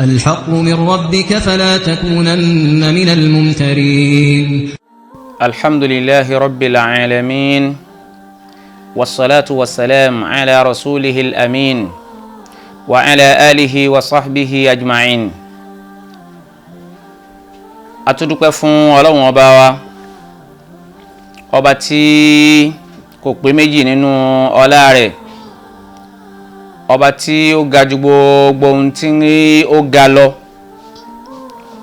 الحق من ربك فلا تكونن من الممترين. الحمد لله رب العالمين والصلاة والسلام على رسوله الأمين وعلى آله وصحبه أجمعين. Atúdúpẹ́ fún Ọlọ́run ọba wa, ọba tí kò pé méjì nínú ọlá rẹ̀, ọba tí ó ga jù gbogbo ohun tí ó ga lọ,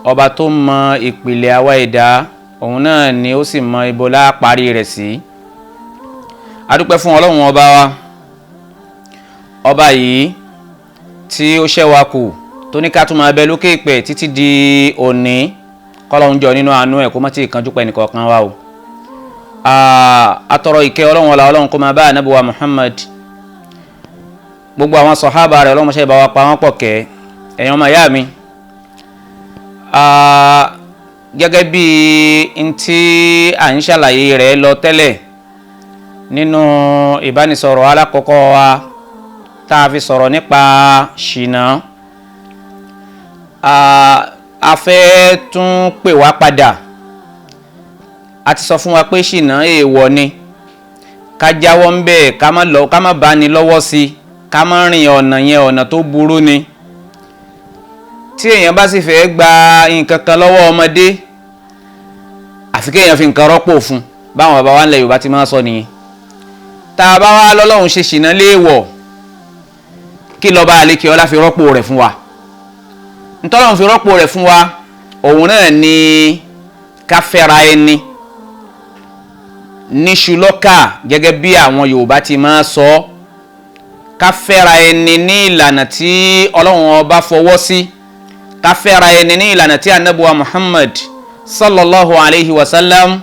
ọba tó mọ ìpìlẹ̀ àwa ẹ̀dá, òun náà ni ó sì mọ ibo la parí rẹ̀ sí. Adúpẹ́ fún Ọlọ́run ọba wa, ọba yìí tí ó ṣẹ́ wa kù tó ní ká tún máa bẹ lókè ìpẹ̀ títí di òní. Kọ́lọ́hun jọ nínú àánú ẹ̀ kó má ti kánjú pẹ́ nìkọ̀ọ̀kan wa o. Atọrọ ìkẹ́ Ọlọ́run ọlá Ọlọ́run kó máa bá Ànábì wa Muhammad, gbogbo àwọn sàhábà rẹ̀, Ọlọ́run máa ṣe bá wa pa wọ́n pọ̀ kẹ́. Ẹ̀yin ọmọ ìyá mi, gẹ́gẹ́ bí n tí à ń ṣàlàyé rẹ̀ lọ tẹ́lẹ̀ nínú ìbánisọ̀rọ̀ alákọ̀ọ́kọ́ wa tá a fi sọ̀rọ̀ nípa ṣìnà, a fẹ́ tún pè wá padà. A ti sọ fún wa pé ṣìnà èèwọ̀ ni, ká jáwọ́ ń bẹ̀, ká má bá ní lọ́wọ́ sí, ká má rìn ọ̀nà yẹn, ọ̀nà tó burú ni. Tí èèyàn bá sì fẹ́ gba nǹkan kan lọ́wọ́ ọmọdé, àfi kéèyàn fi nǹkan rọ́pò fún, báwọn bàbá wa ńlẹ̀ Yorùbá ti máa sọ nìyẹn. Tá a bá wá lọ́lọ́run ṣe ṣìnà léèwọ̀, kí lọ́ba àlékè ọlá fi rọ́pò rẹ̀ fún wa? Ntọ́lọ́run fi rọ́pò rẹ̀ fún wa, òun náà ni ká fẹ́ra ẹni níṣu lọ́kà, gẹ́gẹ́ bí àwọn Yorùbá ti máa sọ, ká fẹ́ra ẹni ní ìlànà tí Ọlọ́run ọba fọwọ́ sí, ká fẹ́ra ẹni ní ìlànà tí Ànábì wa Muhammad sallallahu alayhi wa sallam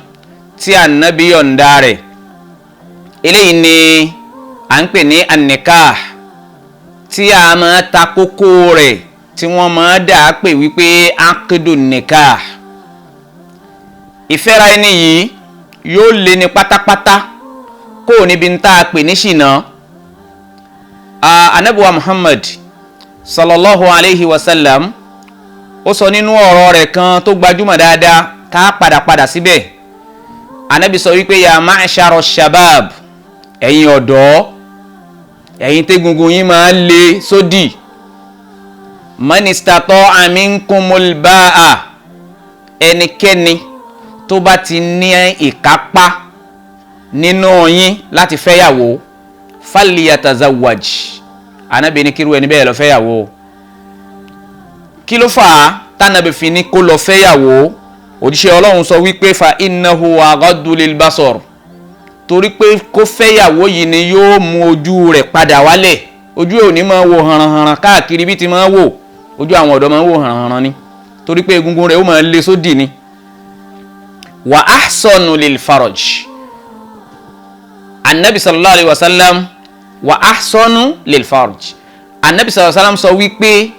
tí Ànábì yọ̀ǹda rẹ̀. Eléyìí ni à ń pè ní an-nikah, tí a máa ta kókó rẹ̀, tí wọ́n máa dà á pè wípé aqdun nikah. Ìfẹ́ra ẹni yìí yóò lé ní pátápátá kó níbi ń tá a pè ní ṣìnà. Ànábì wa Muhammad sallallahu alayhi wa sallam ó sọ nínú ọ̀rọ̀ rẹ̀ kan tó gbajúmọ̀ dáadáa, ká padà síbẹ̀. Ànábì sọ wípé ya ma'shara shabab, ẹ̀yin ọ̀dọ́, ẹ̀yin tẹ́gungun yín máa ń le sódì, man istata'a minkumul ba'a, ẹnikẹ́ni tó bá ti ní ìkápá nínú yín láti fẹ́yàwó, falyatazawwaj, Ànábì ní kírú ẹni bẹ́ẹ̀ lọ fẹ́yàwó. Kí ló fà á tánàbì fi ní kó lọ fẹ́yàwó? Òjíṣẹ́ Ọlọ́run sọ wípé fa innahu aghaddu lil basar, torí pé kó fẹ́yàwó yìí ni yóò mú ojú rẹ̀ padà wálẹ̀. Ojú ẹ̀ ò ní máa wò hànrànhànràn káàkiri bí ti máa wò. Ojú àwọn ọ̀dọ́ máa ń wò hànrànhànràn ni, torí pé egungun rẹ̀ ó máa lé sódì ni. Wa ahsanu lil faraj, Ànábì sallallahu alayhi wa sallam, wa ahsanu lil faraj, Ànábì sallallahu alayhi wa sallam sọ wípé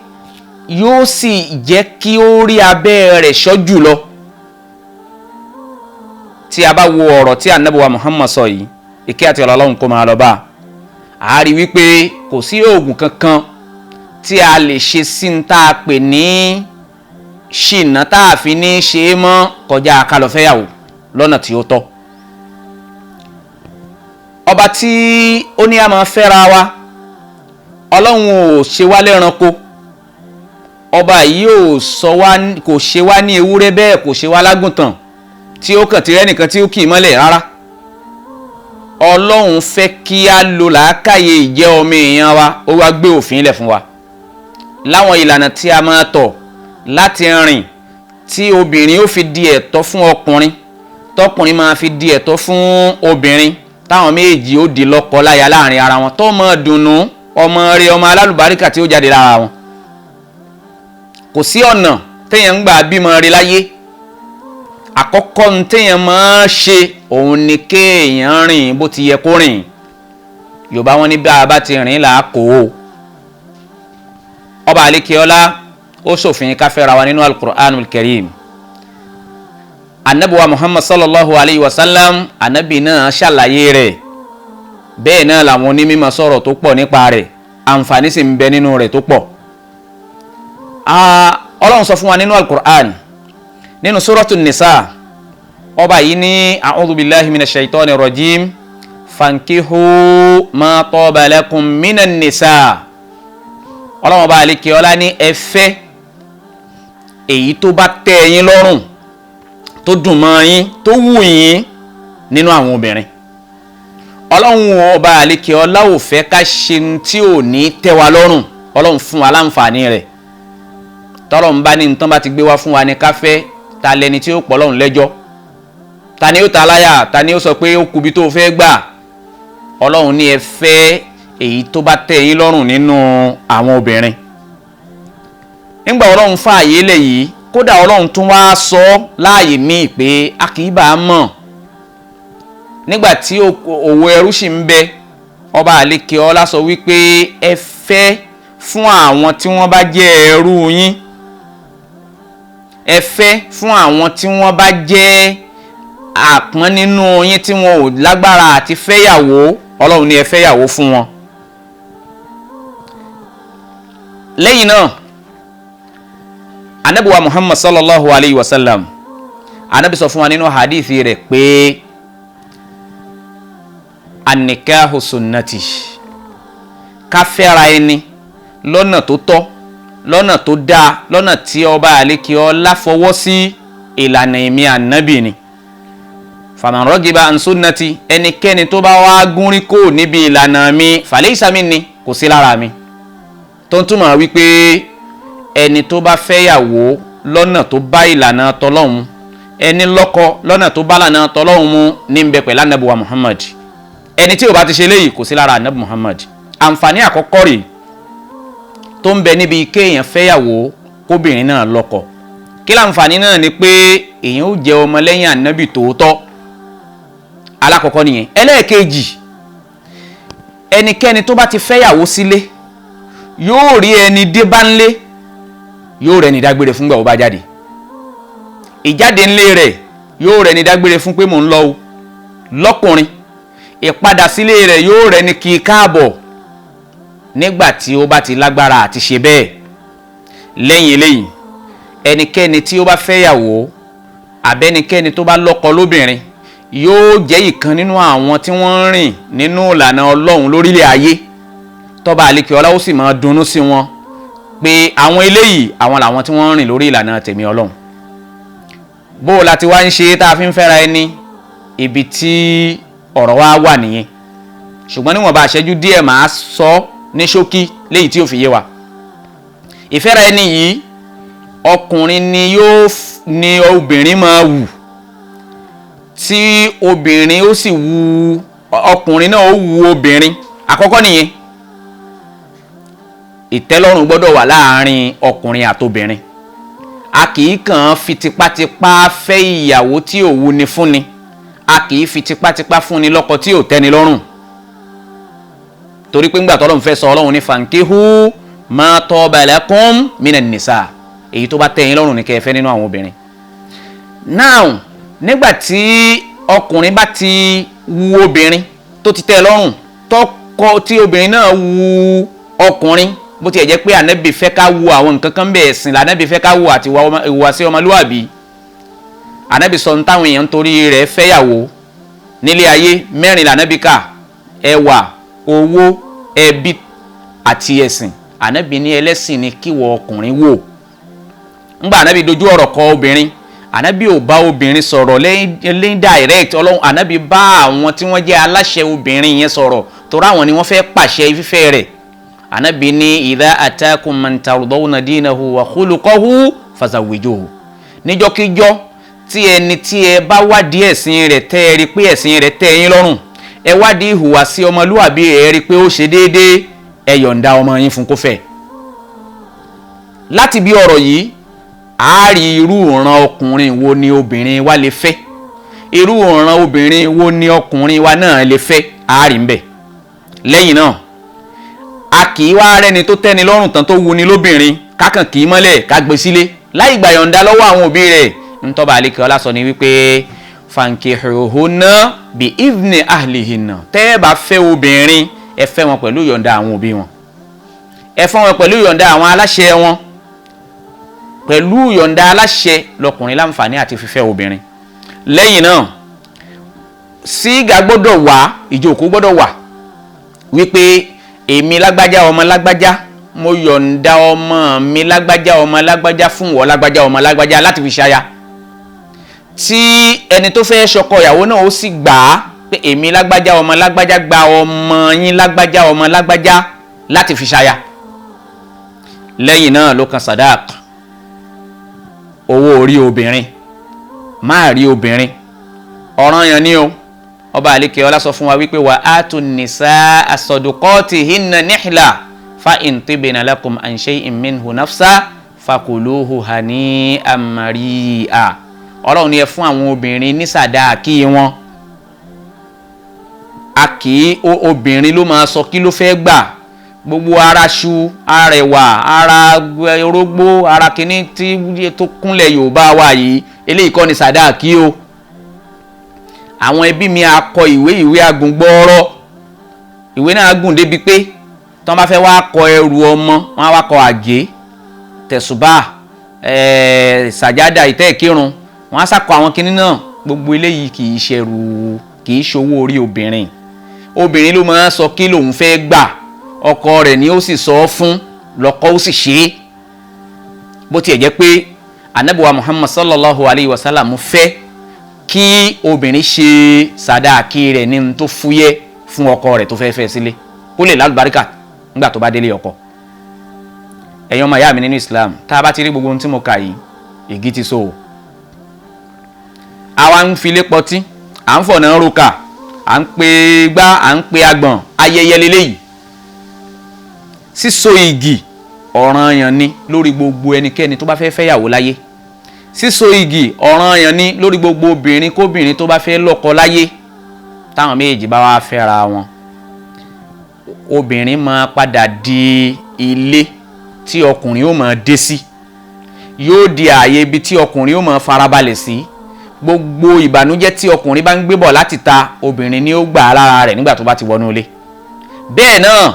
yóò sì jẹ́ kí ó rí abẹ́ rẹ̀ ṣọ́ jùlọ. Tí a bá wo ọ̀rọ̀ tí Ànábì wa Muhammad sọ yìí, ìkẹ́ àti Ọlọ́run kó máa lọ bá, a rí wípé kò sí oògùn kankan tí a lè ṣe sí ń tá a pè ní ṣìnà tá a fi ní ṣe é mọ́ kọjá ká lọ fẹ́yàwó lọ́nà tí ó tọ́. Ọba tí ó ní a máa fẹ́ra wa, Ọlọ́run ò ṣe wá lẹ́ranko. Ọba yìí kò ṣe wá ní ewúrẹ́, bẹ́ẹ̀ kò ṣe wá lágùntàn tí ó kàn ti rẹ́ nìkan tí ó kì í mọ́lẹ̀ rárá. Ọlọ́run fẹ́ kí a lo làákàyè ìjẹ́ ọmọ èèyàn wa, ó wá gbé òfin lẹ̀ fún wa láwọn ìlànà tí a máa tọ̀ láti rìn, tí obìnrin ó fi di ẹ̀tọ́ fún ọkùnrin, tọkùnrin máa fi di ẹ̀tọ́ fún obìnrin, táwọn méjì ó di lọ́kọ láya láàrin ara wọn, tó máa dùnnú, ọmọ rẹ̀, ọmọ alálùbáríkà tí ó jáde lára wọn. Kò sí ọ̀nà téèyàn ń gbà bímọ rẹ̀ láyé. Àkọ́kọ́ ní téèyàn máa ṣe òun ni kéèyàn rìn bó ti yẹ kó rìn. Yorùbá wọn ní bí a bá ti rìn là á kó o. Ọba àlékè ọlá ó ṣòfin ká fẹ́ra wa nínú al-Qur'anul Karim. Ànábì wa Muhammad sallallahu alayhi wa sallam, Ànábì náà ṣàlàyé rẹ̀, bẹ́ẹ̀ náà làwọn onímọ̀ sọ̀rọ̀ tó pọ̀ nípa rẹ̀, àǹfààní sì ń bẹ nínú rẹ̀ tó pọ̀. Ọlọ́run sọ fún wa nínú al-Qur'an nínú suratu nisa ọba yìí ní a'udhu billahi minash shaitani rajim fankihu ma taba lakum minan nisa. Ọlọ́run ọba àlekè ọlá ní ẹ fẹ́ èyí tó bá tẹ́ yín lọ́rùn tó dùn mọ́ yín tó wù yín nínú àwọn obìnrin. Ọlọ́run ọba àlekè ọlá ò fẹ́ ká ṣe tí ò ní tẹ́ wa lọ́rùn. Ọlọ́run fún wa láǹfààní rẹ̀. Tọ́lọ́run bá ní nǹkan bá ti gbé wá fún wa ní ká fẹ́, ta lẹni tí ó pọ̀ lọ́run lẹ́jọ́, ta ni ó ta láyà, ta ni ó sọ pé ó kubi tó fẹ́ gbà. Ọlọ́run ní ẹ fẹ́ èyí tó bá tẹ́ yín lọ́rùn nínú àwọn obìnrin. Nígbà Ọlọ́run fààyè lẹ̀ yìí, kódà Ọlọ́run tún wá sọ láàyè míì pé a kì í bá a mọ̀ nígbà tí òwò ẹrú sì ń bẹ, ọba àlekè ọlá sọ wípé ẹ fẹ́ fún àwọn tí wọ́n bá jẹ́ ẹrú yín, ẹ fẹ́ fún àwọn tí wọ́n bá jẹ́ àpọ́n nínú yín tí wọn ò lágbára àti fẹ́yàwó. Ọlọ́run ní ẹ fẹ́yàwó fún wọn. Lẹ́yìn náà Ànábì wa Muhammad sallallahu alayhi wa sallam, Ànábì sọ fún wa nínú hadithi rẹ̀ pé an-nikahu sunnati, ká fẹ́ra ẹni lọ́nà tó tọ́, lọ́nà tó dáa, lọ́nà tí ọba àlekè ọlá fọwọ́ sí, ìlànà èmi Ànábì ni. Faman ragiba an sunnati, ẹnikẹ́ni tó bá wá gúnrí kò níbi ìlànà mi falaysa minni, kò sí lára mi. Tó ń túmọ̀ wípé ẹni tó bá fẹ́yàwó lọ́nà tó bá ìlànà tọlọ́hun, ẹni lọ́kọ lọ́nà tó bá ìlànà tọlọ́hun mu ní ń bẹ pẹ̀lú Ànábì wa Muhammad. Ẹni tí ó bá ti ṣe léyìí kò sí lára Ànábì Muhammad. Àǹfààní àkọ́kọ́ rèé tó ń bẹ níbi kéèyàn fẹ́yàwó kóbìnrin náà lọ́kọ. Kí láǹfààní náà ni pé èèyàn ó jẹ́ ọmọlẹ́yìn Ànábì tòótọ́. Alákọ̀ọ́kọ́ nìyẹn. Ẹlẹ́ẹ̀kejì, ẹnikẹ́ni tó bá ti fẹ́yàwó sílé yóò rí ẹni dé bá ńlé, yóò rẹni dágbére fún gbà ó bá jáde. Ìjáde ńlé rẹ̀ yóò rẹni dágbére fún pé mò ń lọ o lọ́kùnrin. Ìpadà sílé rẹ̀ yóò rẹni kí i káàbọ̀ nígbà tí ó bá ti lágbára àti ṣe bẹ́ẹ̀. Lẹ́yìn eléyìí, ẹnikẹ́ni tí ó bá fẹ́yàwó àbẹ́nikẹ́ni tó bá lọ́kọ lóbìnrin yóò jẹ́ ìkan nínú àwọn tí wọ́n ń rìn nínú ìlànà Ọlọ́run lórílẹ̀ ayé. Tọ́ba àlekè ọlá ó sì máa dunnú sí wọn pé àwọn eléyìí àwọn làwọn tí wọ́n ń rìn lórí ìlànà tèmi Ọlọ́run. Bó o láti wá ń ṣe tá a fi ń fẹ́ra ẹni, ibi tí ọ̀rọ̀ wa wà nìyẹn. Ṣùgbọ́n níwọ̀n bá ṣẹ́jú díẹ̀ máa sọ ní ṣókí léyìí tí ó fi yé wa. Ìfẹ́ra ẹni yìí, ọkùnrin ni obìnrin máa wù, tí obìnrin ó sì wù ọkùnrin náà ó wù obìnrin. Àkọ́kọ́ nìyẹn. Ìtẹ́lọ́rùn gbọ́dọ̀ wà láàárín ọkùnrin àtobìnrin. A kì í kàn fi tipátipá fẹ́ ìyàwó tí ò wuni fúnni. A kì í fi tipátipá fúnni lọ́kọ tí ò tẹ́ni lọ́rùn. Torí pé ńgbà t'Ọlọ́run fẹ́ sọ, Ọlọ́run ní fankihu ma taba lakum minan nisa, èyí tó bá tẹ́ yín lọ́rùn ní kẹ́ ẹ fẹ́ nínú àwọn obìnrin. Now nígbà tí ọkùnrin bá ti wù obìnrin tó ti tẹ́ lọ́rùn, tọkọ tí obìnrin náà wù ọkùnrin, bó ti ẹ̀ jẹ́ pé Ànábì fẹ́ ká wù àwọn nǹkan kan bẹ́ẹ̀ sìn l'Ànábì fẹ́ ká wù àti ìhùwàsí ọmọlúwàbí. Ànábì sọ ní táwọn èèyàn torí rẹ̀ fẹ́yàwó nílé ayé mẹ́rin l'Ànábì kà: ẹwà, owó, ẹbí àti ẹ̀sìn. Ànábì ní ẹlẹ́sìn ni kíwọ ọkùnrin wò. Ńgbà Ànábì dojú ọ̀rọ̀ kọ obìnrin, Ànábì ò bá obìnrin sọ̀rọ̀ lẹ́yìn direct. Ọlọ́run Ànábì bá àwọn tí wọ́n jẹ́ aláṣẹ obìnrin yẹn sọ̀rọ̀ torí àwọn ni wọ́n fẹ́ pàṣẹ fífẹ́ rẹ̀. Ànábì ní idha atakum man tardawna dinahu wa khuluquhu fazawwijuhu. Níjọ́kíjọ́ tí ẹni tí ẹ bá wádìí ẹ̀sìn rẹ̀ tẹ́ ẹ rí pé ẹ̀sìn rẹ̀ tẹ́ yín lọ́rùn, ẹ wádìí ìhùwàsí ọmọlúwàbí ẹ rí pé ó ṣe déédéé, ẹ yọ̀ǹda ọmọ yín fún kó fẹ́. Láti bí ọ̀rọ̀ yìí, a rí irú ìran ọkùnrin wo ni obìnrin wa lè fẹ́, irú ìran obìnrin wo ni ọkùnrin wa náà lè fẹ́, a rí ń bẹ̀. Lẹ́yìn náà, a kì í wá rẹ́ni tó tẹ́ni lọ́rùn tán tó wuni lóbìnrin kákan kì í mọ́lẹ̀ ká gbé sílé láì gbà yọ̀ǹda lọ́wọ́ àwọn òbí rẹ̀. Ntọ́ba àlekè ọlá sọ ni wípé fankihuhunna bi idhni ahlihinna, tẹ́ ẹ bá fẹ́ obìnrin ẹ fẹ́ wọn pẹ̀lú yọ̀ǹda àwọn òbí wọn, ẹ fẹ́ wọn pẹ̀lú yọ̀ǹda àwọn aláṣẹ wọn. pẹ̀lú yọ̀ǹda aláṣẹ lọkùnrin láǹfààní àti fífẹ́ obìnrin. Lẹ́yìn náà sígà gbọ́dọ̀ wà, ìjókòó gbọ́dọ̀ wà wípé èmi lágbájá ọmọ lágbájá mo yọ̀ǹda ọmọ mi lágbájá ọmọ lágbájá fún wọ lágbájá ọmọ lágbájá láti fi ṣaya. Tí ẹni tó fẹ́ ṣọkọ ìyàwó náà ó sì gbà á pé èmi lágbájá ọmọ lágbájá gba ọmọ yín lágbájá ọmọ lágbájá láti fi ṣaya. Lẹ́yìn náà ló kan sadaq, owó orí obìnrin, máa rí obìnrin ọ̀ranyàn ni o. Ọba àlékè ọlá sọ fún wa wípé wa atu nisa as-sadaqatihinna nihla fa in tibna lakum an shay'in minhu nafsa fakuluhu hani'an mari'a. Ọlọ́run ní ẹ fún àwọn obìnrin ní sàdáàkì wọn. A kì í obìnrin ló máa sọ kí ló fẹ́ gbà. Gbogbo ara ṣu, ara ẹ̀wà, ara orógbó, ara kìíní tí tó kúnlẹ̀ Yorùbá wa yìí, eléyìí kọ́ ni sàdáàkì o. Àwọn ẹbí mi akọ ìwé agùngbọ́ọ́rọ́, ìwé náà gùn débi pé tí wọ́n bá fẹ́ wá kọ ẹrù ọmọ wọ́n á wá kọ àgé, tẹ̀sùbá, sàjádà, ìtẹ́ ìkírun, wọ́n á sàkọ àwọn kinní náà. Gbogbo eléyìí kì í ṣẹrù, kì í ṣowó orí obìnrin. Obìnrin ló máa ń sọ kí lòun fẹ́ gbà, ọkọ rẹ̀ ni ó sì sọ fún, lọ́kọ ó sì ṣe é. Bó tiẹ̀ jẹ́ pé Ànábì wa Muhammad sallallahu alayhi wa sallam fẹ́ kí obìnrin ṣe sàdáàkì rẹ̀ ní tó fúyẹ́ fún ọkọ rẹ̀ tó fẹ́ fẹ́ sílé kó lè lálùbáríkà nígbà tó bá délé ọkọ. Ẹ̀yin ọmọ ìyá mi nínú Islam, tá a bá ti rí gbogbo ohun tí mo kà yìí, igi ti so o. Àwa ń filé pọtí, à ń fọ̀nà roka, à ń pe gbá, à ń pe agbọ̀n, ayẹyẹ leléyìí. Síso igi ọ̀ranyàn ni lórí gbogbo ẹnikẹ́ni tó bá fẹ́ fẹ́yàwó láyé. Síso igi ọ̀ranyàn ni lórí gbogbo obìnrin kóbìnrin tó bá fẹ́ lọ́kọ láyé. Táwọn méjì bá wá fẹ́ra wọn, obìnrin máa padà di ilé tí ọkùnrin ó máa dé sí, yóò di ààyè ibi tí ọkùnrin ó máa farabalẹ̀ sí. Gbogbo ìbànújẹ́ tí ọkùnrin bá ń gbé bọ̀ láti ta, obìnrin ni ó gbà lára rẹ̀ nígbà tó bá ti wọnú ilé. Bẹ́ẹ̀ náà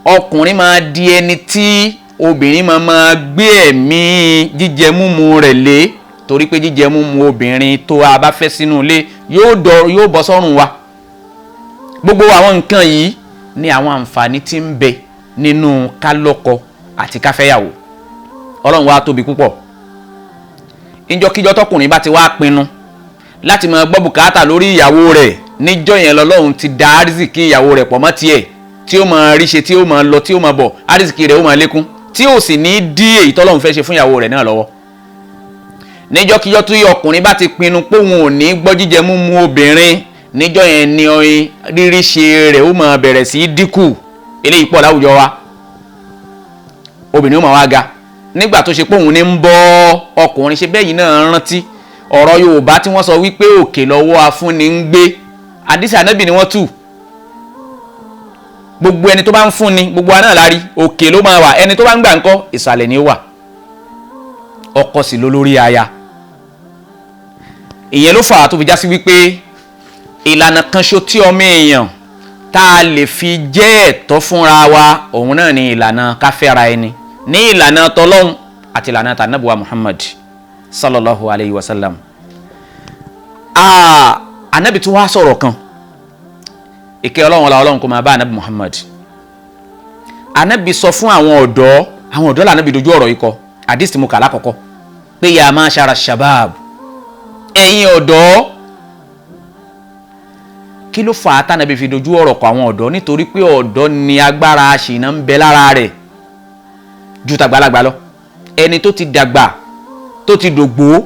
ọkùnrin máa di ẹni tí obìnrin máa gbé ẹ̀mí jíjẹ múmu rẹ̀ lé, torí pé jíjẹ múmu obìnrin tó a bá fẹ́ sínú ilé yóò bọ́ sọ́rùn wa. Gbogbo àwọn nǹkan yìí ni àwọn àǹfààní tí ń bẹ nínú kálọ́kọ àti káfẹ́yàwó. Ọlọ́run wa tóbi púpọ̀. Ìjọkíjọ tọkùnrin bá ti wá pinnu láti máa gbọ́ bùkátà lórí ìyàwó rẹ̀, níjọ́ yẹn lọ́lọ́run ti dá àrísìkí ìyàwó rẹ̀ pọ̀ mọ́ tiẹ̀, tí ó máa rí ṣe, tí ó máa lọ, tí ó máa bọ̀, àrísìkí rẹ̀ ó máa lékún, tí ó sì ní dí èyí tọ́lọ́run fẹ́ ṣe fún ìyàwó rẹ̀ náà lọ́wọ́. Níjọ́kíjọ́ tí ọkùnrin bá ti pinnu pé òun ò ní gbọ́ jíjẹ múmu obìnrin, níjọ́ yẹn ni rírí ṣe rẹ̀ ó máa bẹ̀rẹ̀ sí dínkù. Eléyìí pọ̀ láwùjọ wa. Obìnrin ó máa wá ga nígbà tó ṣe pé òun ní ń bọ́ ọkùnrin. Ṣe bẹ́ẹ̀ yìí náà rántí ọ̀rọ̀ Yorùbá tí wọ́n sọ wípé òkè lọ́wọ́ afúnni ń gbé. Àdísì Ànábì ni wọ́n tú. Gbogbo ẹni tó bá ń fúnni, gbogbo wa náà la rí, òkè ló máa wà. Ẹni tó bá ń gbà ńkọ́, ìsàlẹ̀ ni ó wà. Ọkọ sì ló lórí aya. Ìyẹn ló fà á tó fi já sí wípé ìlànà kan ṣo tí ọmọ èèyàn tá a lè fi jẹ́ ẹ̀tọ́ fúnra wa, òun náà ni ìlànà káfẹ́ra ẹni, ní ìlànà tọlọ́hun àti ìlànà tànábì wa Muhammad sallallahu alayhi wa sallam. Ànábì tó wá sọ̀rọ̀ kan, ìkẹ́ Ọlọ́run kó máa bá ànábì Muhammad. Ànábì sọ fún àwọn ọ̀dọ́ lànábì dojú ọ̀rọ̀ yìí kọ. Hadith tí mo kà lákọ̀ọ́kọ́ pé ya ma'shara shabab, ẹ̀yin ọ̀dọ́. Kí ló fà á tànábì fi dojú ọ̀rọ̀ kọ àwọn ọ̀dọ́? Nítorí pé ọ̀dọ́ ni agbára àṣìná ń bẹ lára rẹ̀ ju tàgbàlagbà lọ. Ẹni tó ti dàgbà, tó ti dògbó,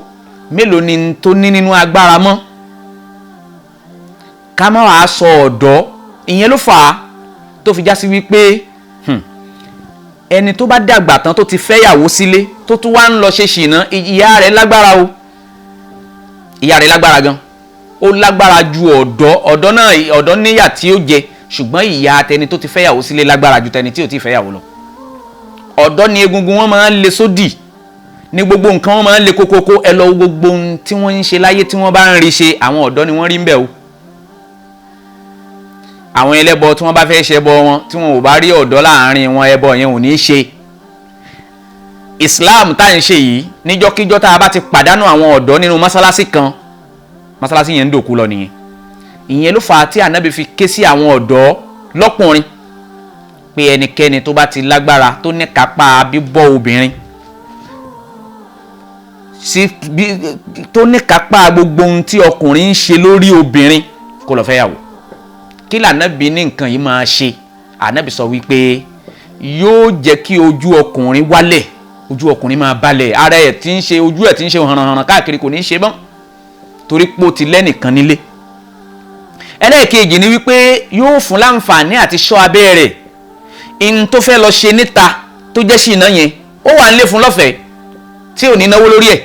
mélòó ni tó ní nínú agbára mọ́? Ká má wàá sọ ọ̀dọ́. Ìyẹn ló fà á tó fi já sí wípé ẹni tó bá dàgbà tán tó ti fẹ́yàwó sílé tó tún wá ń lọ ṣe ṣìnà, ìyá rẹ̀ lágbára o. Ìyá rẹ̀ lágbára gan. Ó lágbára ju ọ̀dọ́ níyà tí ó jẹ, ṣùgbọ́n ìyá tẹni tó ti fẹ́yàwó sílé lágbára ju tẹni tí ò ti fẹ́yàwó lọ. Ọ̀dọ́ ni egungun wọn máa ń le sódì, ní gbogbo nǹkan wọn máa ń le kókókó. Ẹ lọ gbogbo ohun tí wọ́n ń ṣe láyé tí wọ́n bá ń rí ṣe, àwọn ọ̀dọ́ ni wọ́n rí ń bẹ̀ o. Àwọn ẹlẹ́bọ tí wọ́n bá fẹ́ ṣẹbọ wọn, tí wọn ò bá rí ọ̀dọ́ láàárín wọn, ẹbọ yẹn ò ní ṣe. Islam tá ń ṣe yìí níjọ́kíjọ́ tá a bá ti pàdánù àwọn ọ̀dọ́ nínú mọ́sálásí kan, mọ́sálásí yẹn ń dòkú lọ nìyẹn. ìyẹn ló fà á tí Ànábì fi ké sí àwọn ọ̀dọ́ lọ́kùnrin pé ẹnikẹ́ni tó bá ti lágbára tó ní kápá bíbọ́ obìnrin tó ní kápá gbogbo ohun tí ọkùnrin ń ṣe lórí obìnrin kó lọ fẹ́yàwó. kí l'Ànábì ní nǹkan yìí máa ṣe? Ànábì sọ wípé yóò jẹ́ kí ojú ọkùnrin wálẹ̀, ojú ọkùnrin máa balẹ̀, ara ẹ̀ tí ń ṣe ojú ẹ̀ tí ń ṣe hànàhànà káàkiri kò ní ṣe mọ́ torí pé ó ti lẹ́nìkan nílé. ẹlẹ́ẹ̀kejì ni wípé yóò fún láǹfààní àti ṣọ́ abẹ́ rẹ̀, in tó fẹ́ lọ ṣe níta tó jẹ́ ṣìnà yẹn ó wà nílé fún lọ́fẹ̀ẹ́ tí ò ní náwó lórí ẹ̀.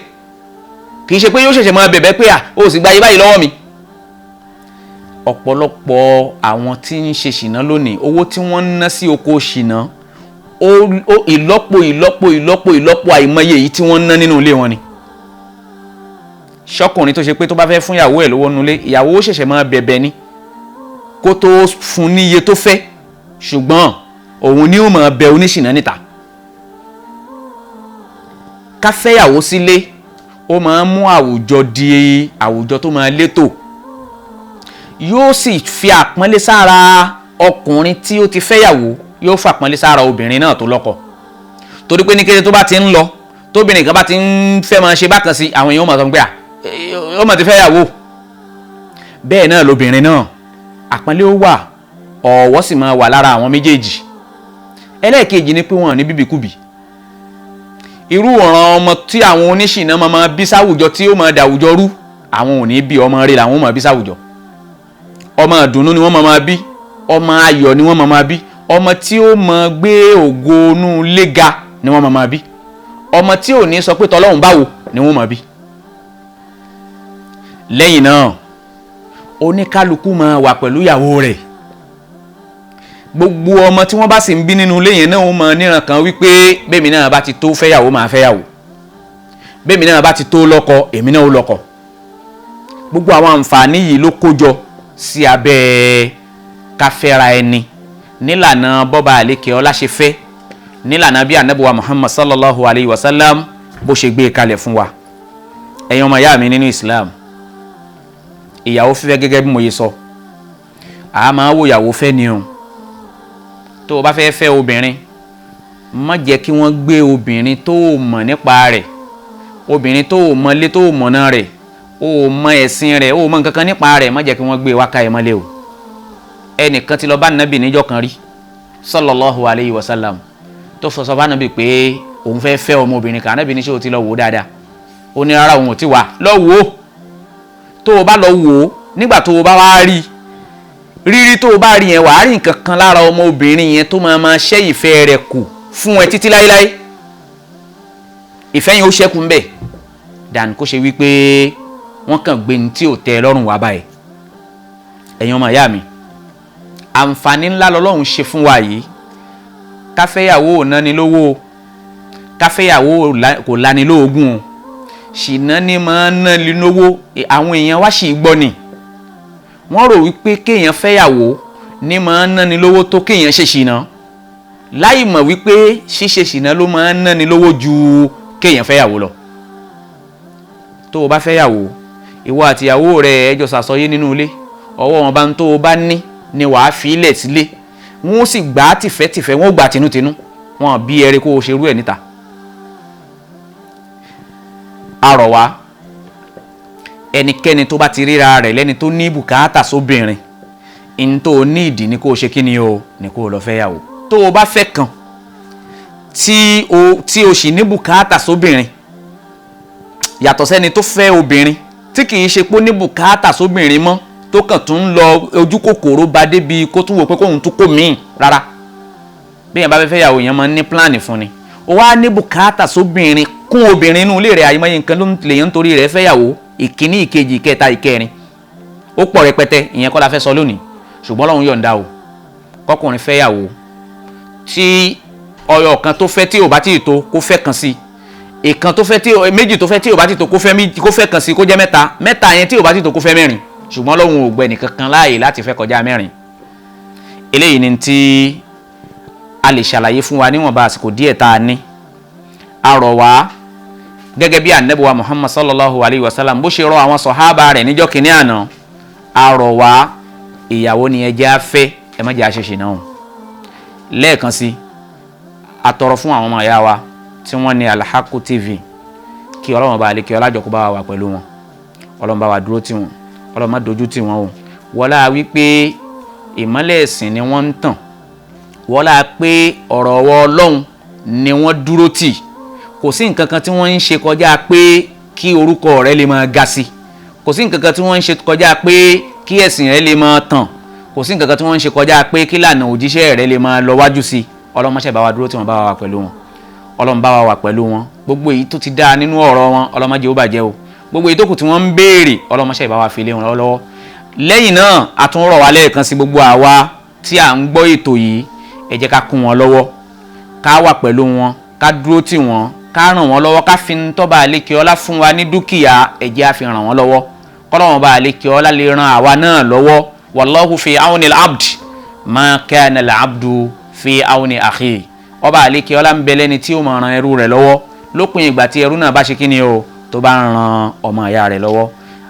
kì í ṣe pé yóò ṣẹ̀ṣẹ̀ máa bẹ̀bẹ̀ pé ó sì gba iye báyìí lọ́wọ́ mi. ọ̀pọ̀lọpọ̀ àwọn tí ń ṣe ṣìnà lónìí owó tí wọ́n ń ná sí oko ṣìnà ìlọ́po àìmọye èyí tí wọ́n ń ná nínú ilé wọn ni. ṣọkùnrin tó ṣe pé tó bá fẹ́ fún ìyàwó ẹ̀ lówó nulẹ̀, ìyàwó ó ṣẹ̀ṣẹ̀ máa bẹ̀bẹ̀ ni kó tó fún ní iye tó fẹ́, ṣùgbọ́n òun ni ó máa bẹ oníṣìnà níta. ká fẹ́yàwó sílé ó máa ń mú àwùjọ di àwùjọ tó máa létò, yóò sì fi àpọ́nlé sára ọkùnrin tí ó ti fẹ́yàwó, yóò fàpọ́nlé sára obìnrin náà tó lọ́kọ. torí pé ní kété tó bá ti ń lọ, tóbìnrin kan bá ti ń fẹ́ máa ṣe bákan sí, àwọn èèyàn ó máa sọ pé ó máa ti fẹ́yàwó. bẹ́ẹ̀ náà lobìnrin náà, àpọ́nlé ó wà, ọ̀wọ̀ sì máa wà lára àwọn méjèèjì. ẹlẹ́ẹ̀kejì ni pé wọ́n ní bíbíkúbì. irú ọ̀ràn ọmọ tí àwọn oníṣìnà máa bí sáwùjọ tí ó máa dàwùjọ rú, àwọn ò ní bí ọmọ rẹ̀ làwọn máa bí sáwùjọ. ọmọ ìdùnnú ni wọ́n máa bí, ọmọ ayọ̀ ni wọ́n máa bí, ọmọ tí ó máa gbé ògo inú ilé ga ni wọ́n máa bí, ọmọ tí ò ní sọ pé tọlọ́hun báwo ni wọ́n máa bí. lẹ́yìn náà oníkálukú máa wà pẹ̀lú ìyàwó rẹ̀. gbogbo ọmọ tí wọ́n bá sì ń bí nínú ilé yẹn náà wọ́n máa níran kan wípé bẹ́ẹ̀mi náà bá ti tó fẹ́yàwó máa fẹ́yàwó, bẹ́ẹ̀mi náà bá ti tó lọ́kọ èmi náà ó lọ́kọ. gbogbo àwọn àǹfààní yìí ló kójọ sí abẹ́ káfẹ́ra ẹni nílànà bọ́ba àlékè ọlá ṣe fẹ́, nílànà bí Ànábì wa Muhammad sallallahu alayhi wa sallam bó ṣe gbé kalẹ̀ fún wa. ẹ̀yin ọmọ ìyá mi nínú Islam, ìyàwó fífẹ́ gẹ́gẹ́ bí mo yẹ sọ, a máa wo ìyàwó fẹ́ ni o. tó o bá fẹ́ fẹ́ obìnrin, má jẹ́ kí wọ́n gbé obìnrin tó o mọ̀ nípa rẹ̀, obìnrin tó o mọ̀ lé tó o mọ̀ náà rẹ̀, o mọ̀ ẹ̀sìn rẹ̀, o mọ̀ nǹkan kan nípa rẹ̀, má jẹ́ kí wọ́n gbé wákà ẹ̀ mọ́lẹ̀ o. ẹnìkan ti lọ bá Ànábì níjọ́ kan rí sallallahu alayhi wa sallam, tó sọ bá Ànábì pé òun fẹ́ fẹ́ ọmọbìnrin kan. Ànábì ní ṣé o ti lọ wò ó dáadáa? ó ní rárá, òun ò ti wà. lọ wò ó. tó o bá lọ wò ó, nígbà tó o bá wá rí rírí tó o bá rí yẹn, wàá rí nǹkan kan lára ọmọbìnrin yẹn tó máa ṣẹ́ ìfẹ́ rẹ̀ kù fún ẹ títí láéláé. ìfẹ́ yẹn ó ṣẹ́kù ńbẹ̀ dàn kó ṣe wípé wọ́n kàn gbé ní tí ò tẹ́ lọ́rùn wá báyìí. ẹ̀yin ọmọ ìyá mi, àǹfààní ńlá lọ́lọ́run ṣe fún wa yìí. káfẹ́yàwó ò náni lówó, káfẹ́yàwó kò lani lóògùn o. ṣìnà ni máa ń náni lówó. àwọn èèyàn wá sì gbọ́ ni, wọ́n rò wípé kéèyàn fẹ́yàwó ní máa ń náni lówó tó kéèyàn ṣe ṣìnà, láì mọ̀ wípé ṣíṣe ṣìnà ló máa ń náni lówó ju kéèyàn fẹ́yàwó lọ. tó o bá fẹ́yàwó, ìwọ àtìyàwó rẹ̀ ẹ jọ ṣàsọyé nínú ilé, ọwọ́ wọn bá ń tó o bá ní ni wàá fi ilẹ̀ sílé, wọ́n sì gbà á tìfẹ́tìfẹ́, wọ́n gbà tinútinú, wọn bí ẹrẹ kó o ṣerú ẹ̀ níta. arọ̀ wá, ẹnikẹ́ni tó bá ti ríra rẹ̀ lẹ́ni tó ní bùkátà sóbìnrin, in tó ní ìdí ni kó o ṣe kí ni o, ni kó o lọ fẹ́yàwó. tó o bá fẹ́ kan tí o sì ní bùkátà sóbìnrin, yàtọ̀ sẹ́ni tó fẹ́ obìnrin tí kì í ṣe pé ó ní bùkátà sóbìnrin mọ́, tó kàn tún lọ ojú kòkòrò bá débi kó tún wò pé kóun tún kó míì rárá. bí yẹn bá fẹ́ fẹ́yàwó, yẹn máa ń ní pílánì fún ni. o wá ní bùkátà sóbìnrin kún obìnrin inú ilé rẹ̀, àyèmáyé nǹkan ló lè yẹn nítorí rẹ̀ fẹ́yàwó, ìkíní ìkejì ìkẹta ìkẹrin, ó pọ̀ rẹpẹtẹ. ìyẹn kọ́ la fẹ́ sọ lónìí, ṣùgbọ́n Ọlọ́run yọ̀ǹda o kọkùnrin fẹ́yàwó tí ọyọ kan tó fẹ́ tí ò bá tí tó kó fẹ́ kan sí, ìkan tó fẹ́ tí méjì tó fẹ́ tí ò bá tí tó kó fẹ́ kan sí, kó jẹ́ mẹ́ta, mẹ́ta yẹn tí ò bá tí tó kó fẹ́ mẹ́rin, ṣùgbọ́n Ọlọ́run ò gbẹ nìkan kan láàyè láti fẹ́ kọjá mẹ́rin. eléyìí ni tí a lè ṣàlàyé fún wa níwọ̀nba àsìkò díẹ̀ tá a ní arọ̀ wá gẹ́gẹ́ bí Ànábì wa Muhammad sallallahu alayhi wa sallam bó ṣe rọ̀ àwọn sàhábà rẹ̀ níjọ́ kìíní àná, arọ̀ wá ìyàwó ni ẹ jẹ́ á fẹ́, ẹ má jẹ́ á ṣe ṣìnà o. Lẹ́ẹ̀kan sí atọrọ fún àwọn ọmọ ìyá wa tí wọ́n ní Haqqu TV kí Ọlọ́run bá lè kí ọlájọ kó bá wà pẹ̀lú wọn, Ọlọ́run bá wa dúró tì wọ́n, Ọlọ́run má dojú tì wọ́n o. Wọ́lá wípé ìmọ́lẹ̀ ẹ̀sìn ni wọ́n ń tàn, wọ́lá pé ọ̀rọ̀ ọwọ́ Ọlọ́run ni wọ́n dúró tì, kò sí nǹkan kan tí wọ́n ń ṣe kọjá pé kí orúkọ rẹ̀ lè máa ga sí, kò sí nǹkan kan tí wọ́n ń ṣe kọjá pé kí ẹ̀sìn rẹ̀ lè máa tàn, kò sí nǹkan kan tí wọ́n ń ṣe kọjá pé kí lànà òjíṣẹ́ rẹ̀ lè máa lọ wájú sí. Ọlọ́run má ṣe bá wa dúró tí wọ́n bá wa wà pẹ̀lú wọn, Ọlọ́run bá wa wà pẹ̀lú wọn. Gbogbo èyí tó ti dáa nínú ọ̀rọ̀ wọn Ọlọ́run má jẹ́ ó bàjẹ́ o, gbogbo èyí tó kù tí wọ́n ń béèrè Ọlọ́run má ṣe bá wa fi lé wọn lọ́wọ́. Lẹ́yìn náà a tún rọ̀ wá lẹ́ẹ̀kan sí gbogbo àwa tí à ń gbọ́ ètò yìí, ẹ jẹ́ ká kún wọn lọ́wọ́, ká wà pẹ̀lú wọn, ká dúró tì wọ́n, ká ràn wọ́n lọ́wọ́, ká fi ń tọ́ba àlékè ọlá fún wa ní dúkìá, ẹ jẹ́ á fi ràn wọ́n lọ́wọ́, kọ́lọ́wọ́n bá àlékè ọlá lè ran àwa náà lọ́wọ́. Wallahu fi awni al-abd ma kana al-abdu fi awni akhi. Ọba àlékè ọlá ń bẹ lẹ́ni tí ó máa ran ẹrú rẹ̀ lọ́wọ́ lópin ìgbà tí ẹrú náà bá ṣe kíni o, tó bá ń ran ọmọ ìyá rẹ̀ lọ́wọ́.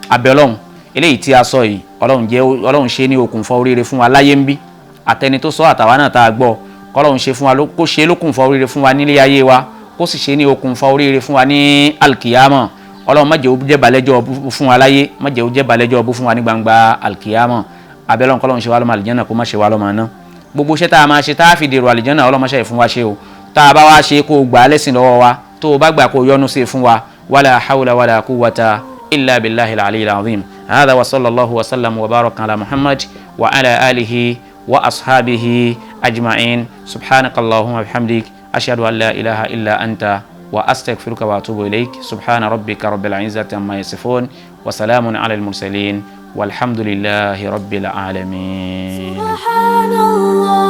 Abẹ́ Ọlọ́run eléyìí tí a sọ yìí, Ọlọ́run ṣe ní okùnfà oríire fún wa láyé ń bí, àtẹni tó sọ àtàwa náà tá a gbọ́, kọ́lọ́run ṣe fún wa kó ṣe lókùnfà oríire fún wa nílé ayé wa, kó sì ṣe ní okùnfà oríire fún wa ní alkiyama. Ọlọ́run má jẹ́ ó jẹ́ balẹ̀jọ́ fún wa láyé, má jẹ́ ó jẹ́ balẹ̀jọ́ fún wa ní gbangba alkiyama. Abẹ́ Ọlọ́run kọ́lọ́run ṣe wá lọ́mọ àlìjánà, kó má ṣe wá lọ́mọ àná. Gbogbo iṣẹ́ tá a máa ṣe tá a fi dèrò àlìjánà Ọlọ́run má ṣe fún wa ṣe o. Tá a bá wá ṣe kó gbà lẹ́sìn lọ́wọ́ wa, tó o bá gbà kó yọ́nú sí fún wa. Wala hawla wala quwwata illa billahi al-aliyyil azim. Hadha wa sallallahu wa sallam wa baraka ala Muhammad wa ala alihi wa ashabihi ajma'in. Subhanakallahumma bihamdik ashhadu an la ilaha illa anta wa astaghfiruka wa atubu ilayk. Subhana rabbika rabbil izzati amma yasifun wa salamun ala al-mursalin walhamdulillahi rabbil alamin. Subhanallah.